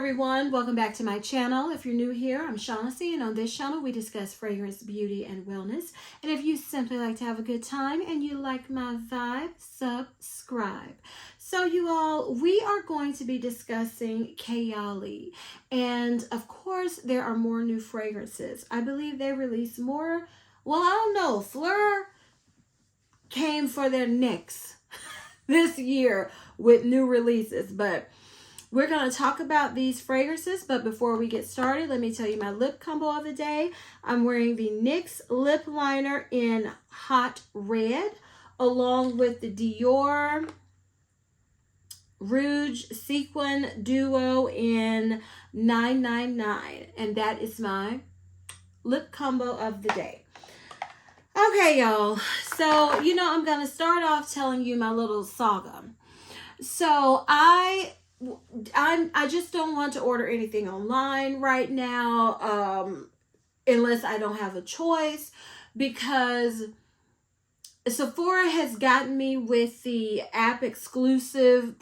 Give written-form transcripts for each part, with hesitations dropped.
everyone, welcome back to my channel. If you're new here, I'm Shaughnessy, and on this channel we discuss fragrance, beauty, and wellness. And if you simply like to have a good time and you like my vibe, subscribe. So you all, we are going to be discussing Kayali, and of course there are more new fragrances. I believe they released more. Well, I don't know. Fleur came for their next this year with new releases, but we're going to talk about these fragrances. But before we get started, let me tell you my lip combo of the day. I'm wearing the NYX lip liner in hot red, along with the Dior Rouge Sequin Duo in 999, and that is my lip combo of the day. Okay, y'all, so I'm gonna start off telling you my little saga. So I just don't want to order anything online right now, unless I don't have a choice, because Sephora has gotten me with the app exclusive,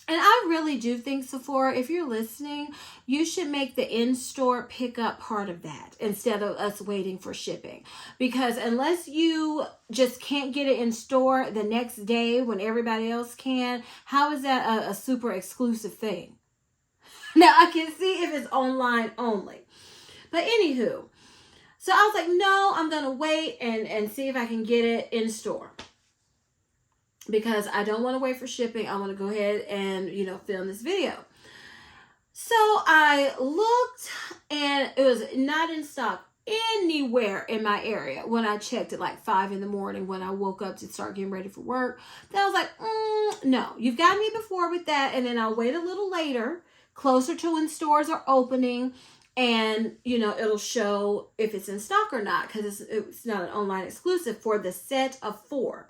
and I really do think, Sephora, if you're listening, you should make the in-store pickup part of that instead of us waiting for shipping. Because unless you just can't get it in store the next day when everybody else can, how is that a super exclusive thing? Now, I can see if it's online only. But anywho, so I was like, no, I'm going to wait and see if I can get it in store. Because I don't want to wait for shipping. I want to go ahead and, film this video. So I looked and it was not in stock anywhere in my area when I checked at like 5 in the morning when I woke up to start getting ready for work. Then I was like, no, you've got me before with that. And then I'll wait a little later, closer to when stores are opening. And, it'll show if it's in stock or not, because it's not an online exclusive for the set of 4.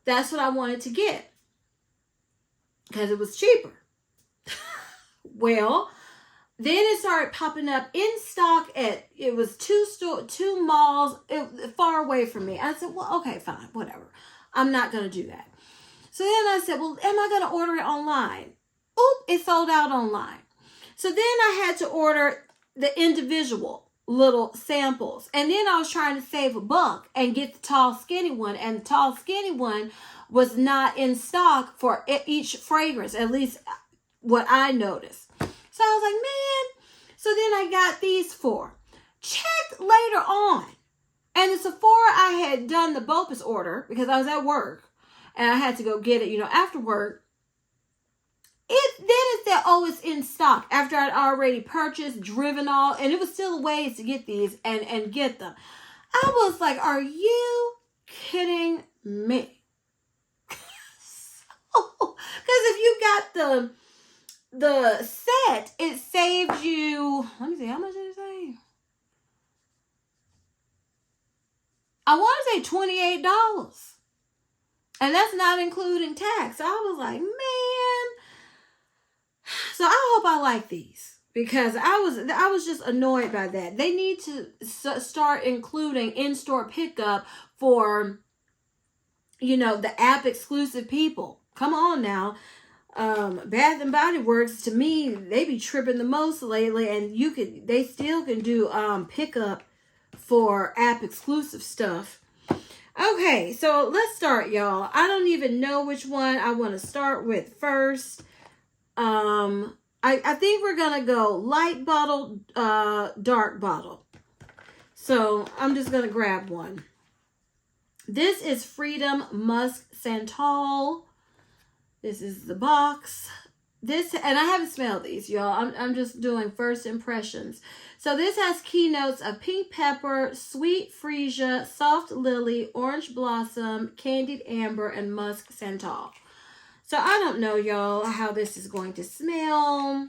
That's what I wanted to get because it was cheaper. Well, then it started popping up in stock it was two malls far away from me. I said, well, okay, fine, whatever. I'm not going to do that. So then I said, well, am I going to order it online? Oop, it sold out online. So then I had to order the individual little samples, and then I was trying to save a buck and get the tall skinny one, and the tall skinny one was not in stock for each fragrance, at least what I noticed. So I was like, man. So then I got these 4. Checked later on, and the Sephora I had done the BOPUS order because I was at work and I had to go get it after work. It said, oh, it's in stock after I'd already purchased, driven all, and it was still ways to get these and get them. I was like, are you kidding me? Because if you got the set, it saved you, let me see, how much did it save? I want to say $28. And that's not including tax. I was like, man. So I hope I like these, because I was just annoyed by that. They need to start including in-store pickup for, the app exclusive people. Come on now. Bath and Body Works, to me, they be tripping the most lately, and they still can do pickup for app exclusive stuff. Okay, so let's start, y'all. I don't even know which one I want to start with first. I think we're going to go light bottle, dark bottle. So I'm just going to grab one. This is Freedom Musk Santal. This is the box. And I haven't smelled these, y'all. I'm just doing first impressions. So this has keynotes of pink pepper, sweet freesia, soft lily, orange blossom, candied amber, and musk santal. So I don't know, y'all, how this is going to smell.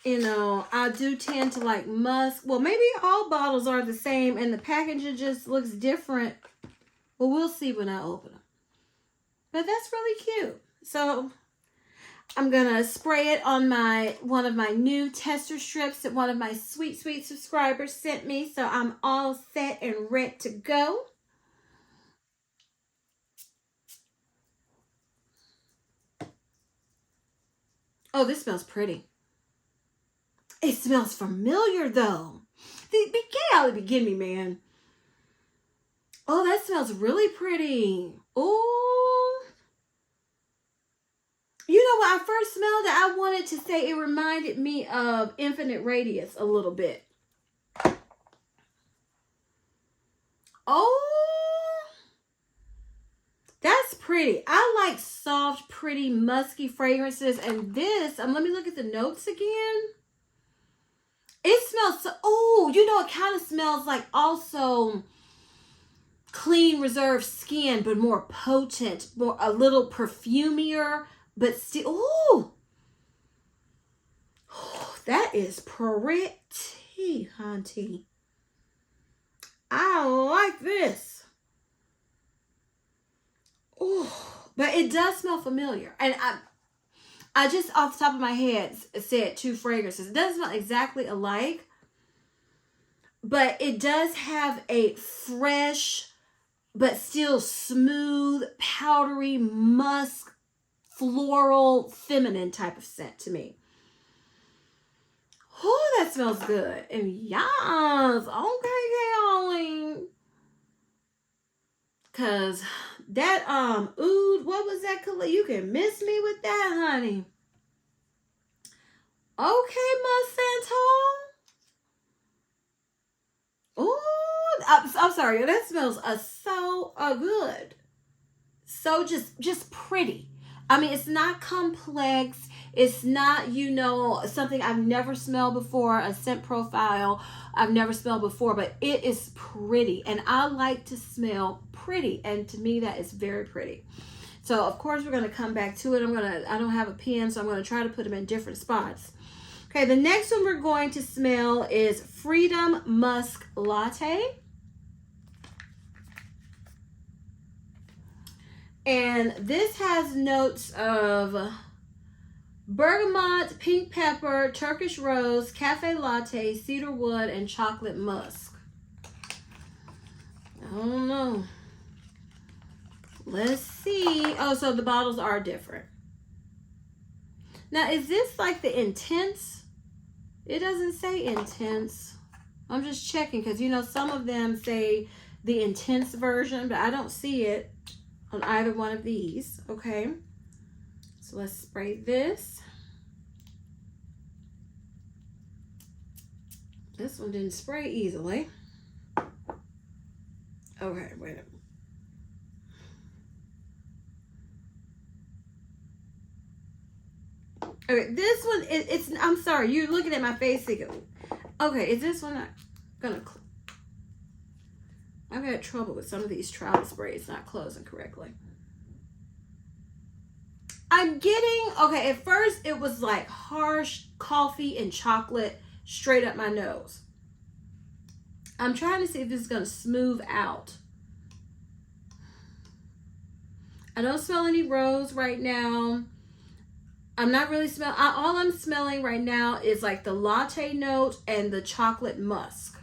I do tend to like musk. Well, maybe all bottles are the same and the packaging just looks different. Well, we'll see when I open them. But that's really cute. So I'm going to spray it on one of my new tester strips that one of my sweet, sweet subscribers sent me. So I'm all set and ready to go. Oh, this smells pretty. It smells familiar though. The Kayali be getting me, man. Oh, that smells really pretty. Oh. You know, when I first smelled it, I wanted to say it reminded me of Infinite Radius a little bit. Oh, that's pretty. I like soft, pretty, musky fragrances. And this, let me look at the notes again. It smells so, oh, you know, it kind of smells like also clean, reserved skin, but more potent, more a little perfumier, but still, oh, that is pretty, hunty. I like this. Oh, but it does smell familiar. And I just off the top of my head said two fragrances. It doesn't smell exactly alike, but it does have a fresh, but still smooth, powdery, musk, floral, feminine type of scent to me. Oh, that smells good. And yes, okay, Kayali. Cause that oud, what was that color? You can miss me with that, honey. Okay, Santal. Oh, I'm sorry. That smells so good. So just pretty. I mean, it's not complex. It's not, you know, something I've never smelled before, a scent profile I've never smelled before, but it is pretty. And I like to smell pretty. And to me, that is very pretty. So, of course, we're going to come back to it. I don't have a pen, so I'm going to try to put them in different spots. Okay, the next one we're going to smell is Freedom Musk Latte. And this has notes of bergamot, pink pepper, Turkish rose, cafe latte, cedar wood, and chocolate musk. I don't know. Let's see. Oh, so the bottles are different. Now, is this like the intense? It doesn't say intense. I'm just checking because, you know, some of them say the intense version, but I don't see it on either one of these. Okay. So let's spray this. This one didn't spray easily. Okay, wait a minute. Okay, this one, it's, I'm sorry, you're looking at my face thinking, okay, is this one not gonna, I've had trouble with some of these travel sprays not closing correctly. I'm getting, okay, at first it was like harsh coffee and chocolate straight up my nose. I'm trying to see if this is going to smooth out. I don't smell any rose right now. I'm not really smelling, all I'm smelling right now is like the latte note and the chocolate musk.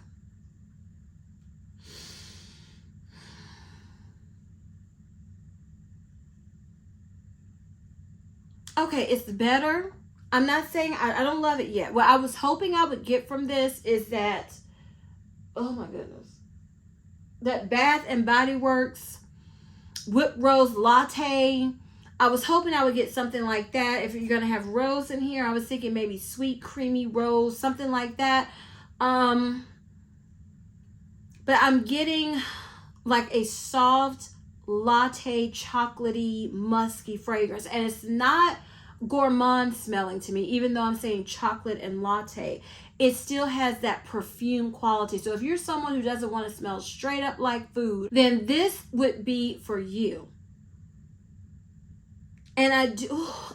Okay, it's better. I'm not saying I don't love it yet. What I was hoping I would get from this is that, oh my goodness, that Bath and Body Works whipped rose latte. I was hoping I would get something like that. If you're going to have rose in here, I was thinking maybe sweet, creamy rose, something like that. But I'm getting like a soft latte, chocolatey, musky fragrance. And it's not gourmand smelling to me, even though I'm saying chocolate and latte. It still has that perfume quality. So if you're someone who doesn't want to smell straight up like food, then this would be for you. And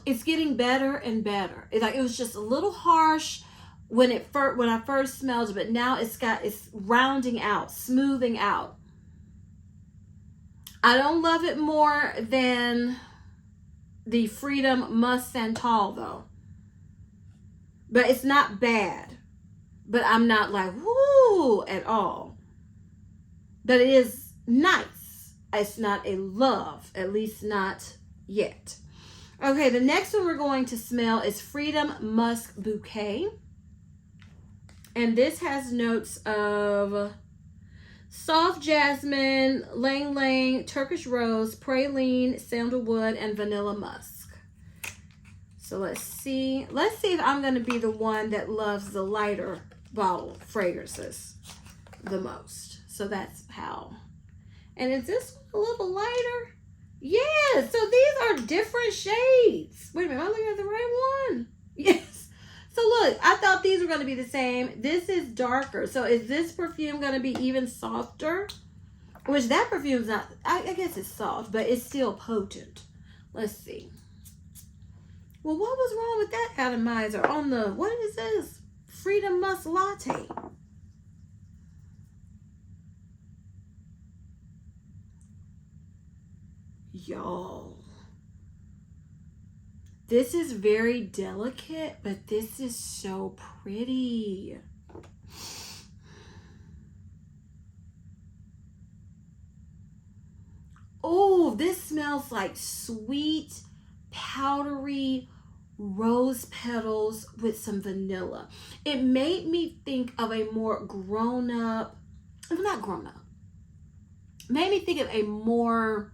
it's getting better and better. It was just a little harsh when I first smelled it, but now it's rounding out, smoothing out. I don't love it more than the Freedom Musk Santal though. But it's not bad. But I'm not like, woo, at all. But it is nice. It's not a love, at least not yet. Okay, the next one we're going to smell is Freedom Musk Bouquet. And this has notes of soft jasmine, lang lang, Turkish rose, praline, sandalwood, and vanilla musk. So let's see. Let's see if I'm going to be the one that loves the lighter bottle fragrances the most. So that's how. And is this one a little lighter? Yes. So these are different shades. Wait a minute. Am I looking at the right one? Yes. So look, I thought these were going to be the same. This is darker. So is this perfume going to be even softer? Which that perfume's not, I guess it's soft, but it's still potent. Let's see. Well, what was wrong with that atomizer on the, what is this? Freedom Musk Latte. Y'all. This is very delicate, but this is so pretty. Oh, this smells like sweet, powdery rose petals with some vanilla. It made me think of a more grown-up, not grown-up, made me think of a more,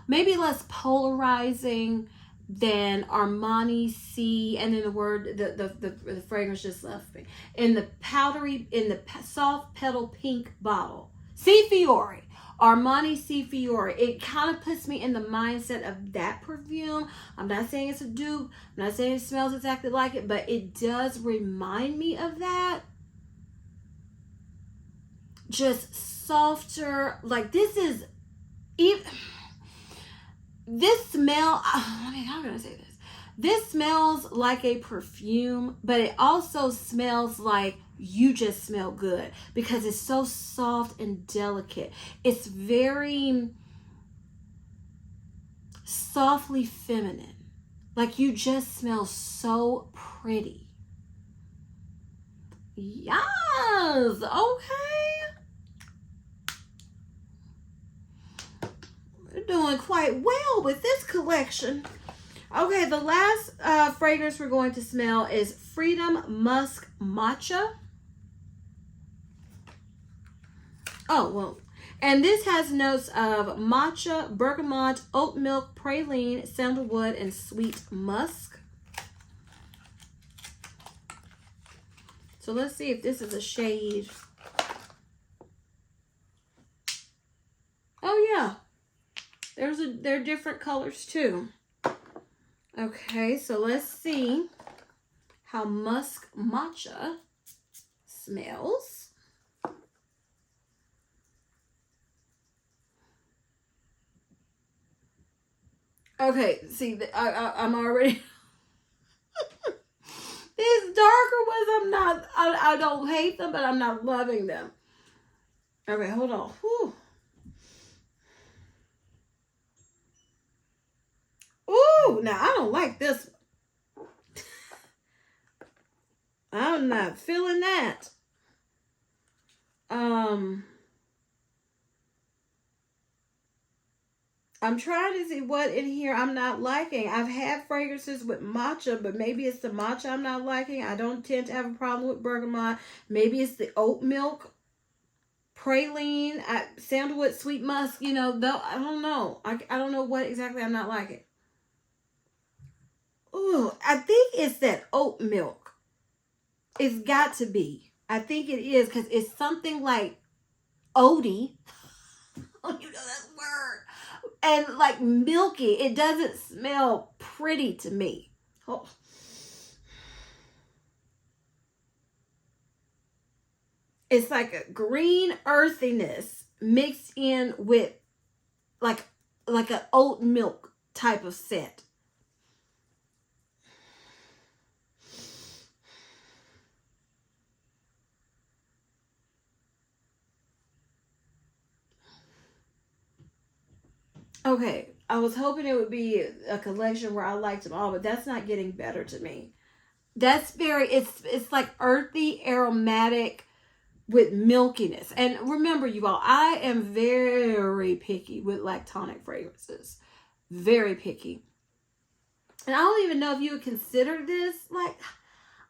maybe less polarizing than Armani C, and then the word, the fragrance just left me. In the powdery, in the soft petal pink bottle. C Fiore. Armani C Fiore. It kind of puts me in the mindset of that perfume. I'm not saying it's a dupe. I'm not saying it smells exactly like it, but it does remind me of that. Just softer. Like this is even... This smell, I mean, how can I say this? This smells like a perfume, but it also smells like you just smell good because it's so soft and delicate. It's very softly feminine. Like you just smell so pretty. Yes, okay. Doing quite well with this collection. Okay, the last fragrance we're going to smell is Freedom Musk Matcha. Oh, well, and this has notes of matcha, bergamot, oat milk, praline, sandalwood, and sweet musk. So let's see if this is a shade. Oh, yeah. They're different colors too. Okay, so let's see how Musk Matcha smells. Okay, see, I'm already... These darker ones, I don't hate them, but I'm not loving them. Okay, hold on. Whew. Ooh, now I don't like this one. I'm not feeling that. I'm trying to see what in here I'm not liking. I've had fragrances with matcha, but maybe it's the matcha I'm not liking. I don't tend to have a problem with bergamot. Maybe it's the oat milk, praline, sandalwood, sweet musk. You know, though I don't know. I don't know what exactly I'm not liking. Ooh, I think it's that oat milk. It's got to be. I think it is because it's something like oaty. Oh, you know that word. And like milky. It doesn't smell pretty to me. Oh. It's like a green earthiness mixed in with like an oat milk type of scent. Okay, I was hoping it would be a collection where I liked them all, but that's not getting better to me. That's very, it's like earthy, aromatic, with milkiness. And remember, you all, I am very picky with lactonic fragrances. Very picky. And I don't even know if you would consider this, like,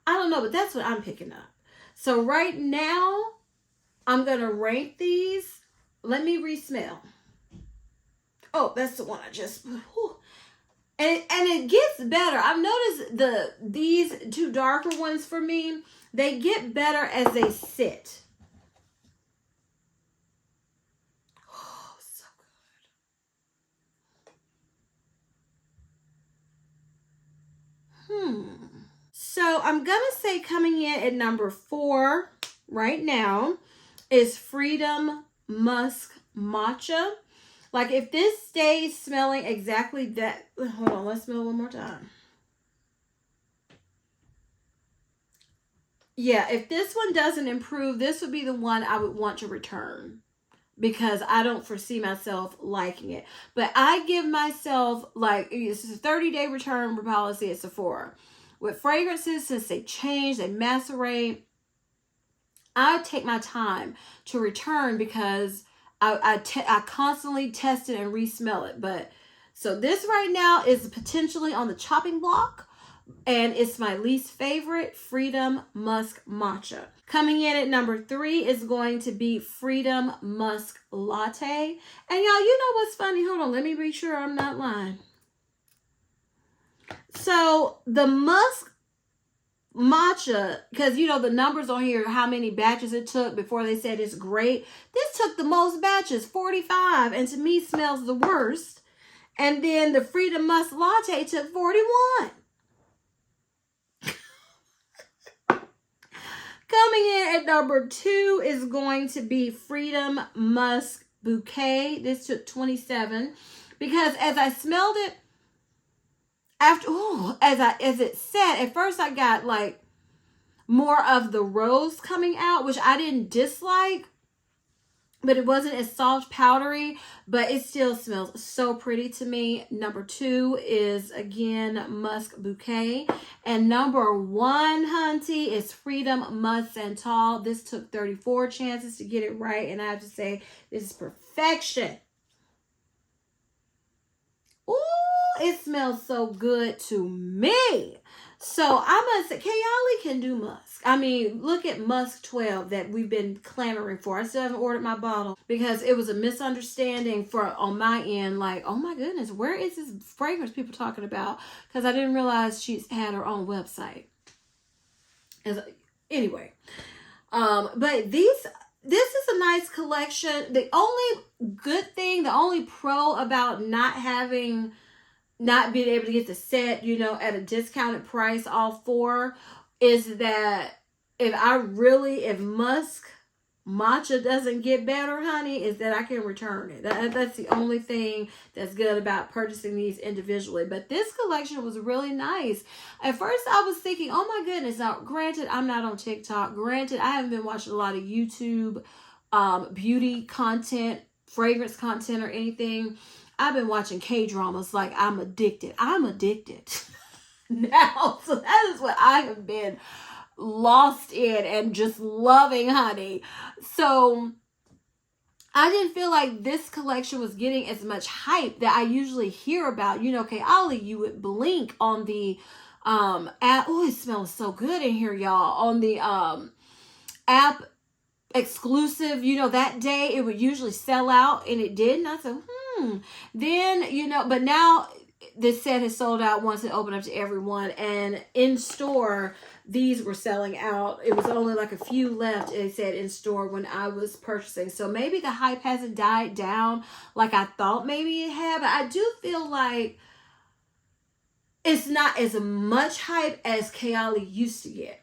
I don't know, but that's what I'm picking up. So right now, I'm going to rank these. Let me re-smell. Oh, that's the one I just... Whew. And it gets better. I've noticed these two darker ones for me, they get better as they sit. Oh, so good. So I'm going to say coming in at number 4 right now is Freedom Musk Matcha. Like, if this stays smelling exactly that... Hold on, let's smell one more time. Yeah, if this one doesn't improve, this would be the one I would want to return. Because I don't foresee myself liking it. But I give myself, like, this is a 30-day return policy at Sephora. With fragrances, since they change, they macerate, I take my time to return because I constantly test it and re-smell it. But so this right now is potentially on the chopping block, and it's my least favorite, Freedom Musk Matcha. Coming in at number 3 is going to be Freedom Musk Latte. And y'all, you know what's funny? Hold on, let me be sure I'm not lying. So the Musk Matcha, because you know the numbers on here, how many batches it took before they said it's great. This took the most batches, 45, and to me smells the worst. And then the Freedom Musk Latte took 41. Coming in at number 2 is going to be Freedom Musk Bouquet. This took 27 because as I smelled it, after as it set, at first I got like more of the rose coming out, which I didn't dislike, but it wasn't as soft powdery, but it still smells so pretty to me. Number 2 is again Musk Bouquet, and number 1, hunty, is Freedom Musk Santal. This took 34 chances to get it right, and I have to say this is perfection. Ooh, it smells so good to me. So I must say, Kayali can do musk. I mean, look at Musk 12 that we've been clamoring for. I still haven't ordered my bottle because it was a misunderstanding on my end. Like, oh my goodness, where is this fragrance people talking about? Because I didn't realize she's had her own website. Anyway, but this is a nice collection. The only good thing, the only pro about not being able to get the set, you know, at a discounted price, all 4, is that if Musk Matcha doesn't get better, honey, is that I can return it. That's the only thing that's good about purchasing these individually. But this collection was really nice. At first, I was thinking, oh my goodness. Now, granted, I'm not on TikTok. Granted, I haven't been watching a lot of YouTube beauty content, fragrance content, or anything. I've been watching K-dramas like I'm addicted. I'm addicted now. So that is what I have been lost in and just loving, honey. So I didn't feel like this collection was getting as much hype that I usually hear about. You know, Kayali, you would blink on the app. Oh, it smells so good in here, y'all. On the app exclusive, you know, that day it would usually sell out, and it did. And I said, Then, you know, but now this set has sold out once it opened up to everyone. And in store, these were selling out. It was only like a few left, it said, in store when I was purchasing. So maybe the hype hasn't died down like I thought maybe it had. But I do feel like it's not as much hype as Kayali used to get.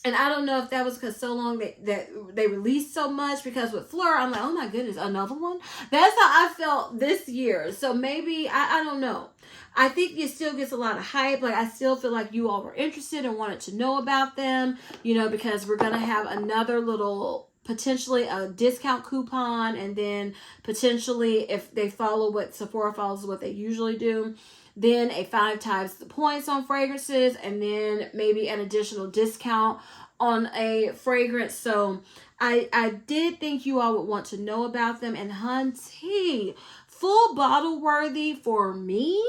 And I don't know if that was because so long that they released so much, because with Fleur, I'm like, oh my goodness, another one? That's how I felt this year. So maybe, I don't know. I think it still gets a lot of hype. Like, I still feel like you all were interested and wanted to know about them, you know, because we're going to have another little, potentially a discount coupon. And then potentially, if they follow what Sephora follows, what they usually do, then a 5 times the points on fragrances, and then maybe an additional discount on a fragrance. So I did think you all would want to know about them. And hunty, full bottle worthy for me.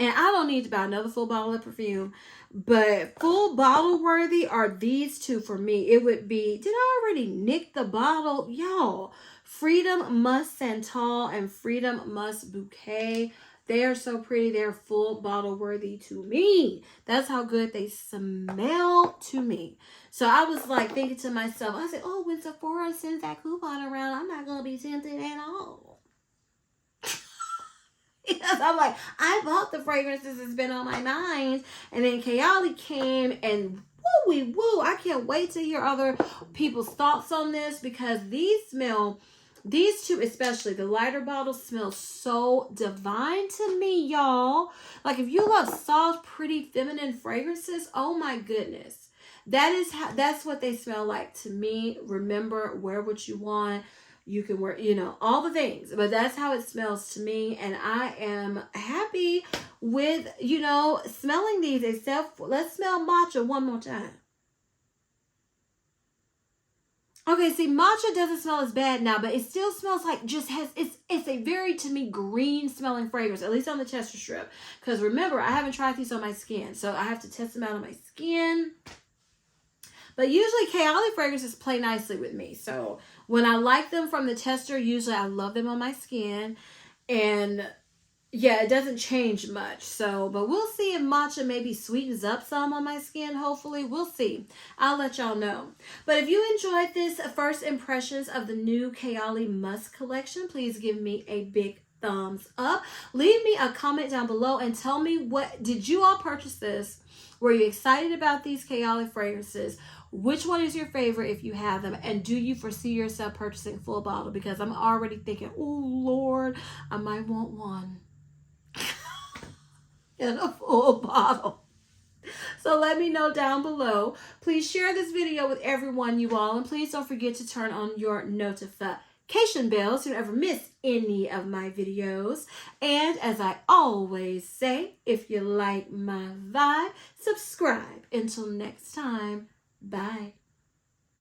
And I don't need to buy another full bottle of perfume, but full bottle worthy are these two for me. It would be, did I already nick the bottle? Y'all, Freedom Musk Santal and Freedom Musk Bouquet. They are so pretty. They're full bottle worthy to me. That's how good they smell to me. So I was like thinking to myself, I said, oh, when Sephora sends that coupon around, I'm not going to be tempted at all. Because I'm like, I bought the fragrances, it's been on my mind. And then Kayali came and woo, I can't wait to hear other people's thoughts on this, because these two, especially the lighter bottles, smell so divine to me, y'all. Like, if you love soft, pretty, feminine fragrances, oh my goodness. That's what they smell like to me. Remember, wear what you want. You can wear, all the things, but that's how it smells to me. And I am happy with, smelling these, except let's smell matcha one more time. Okay, see, matcha doesn't smell as bad now, but it still smells like it's a very, to me, green smelling fragrance, at least on the tester strip. Because remember, I haven't tried these on my skin, so I have to test them out on my skin. But usually Kayali fragrances play nicely with me. So when I like them from the tester, usually I love them on my skin. And yeah, it doesn't change much. So, but we'll see if matcha maybe sweetens up some on my skin. Hopefully, we'll see. I'll let y'all know. But if you enjoyed this first impressions of the new Kayali Musk collection, please give me a big thumbs up. Leave me a comment down below and tell me, what did you all purchase this? Were you excited about these Kayali fragrances? Which one is your favorite if you have them? And do you foresee yourself purchasing full bottle? Because I'm already thinking, oh Lord, I might want one in a full bottle. So let me know down below. Please share this video with everyone, you all. And please don't forget to turn on your notification bell so you never miss any of my videos. And as I always say, if you like my vibe, subscribe. Until next time, bye.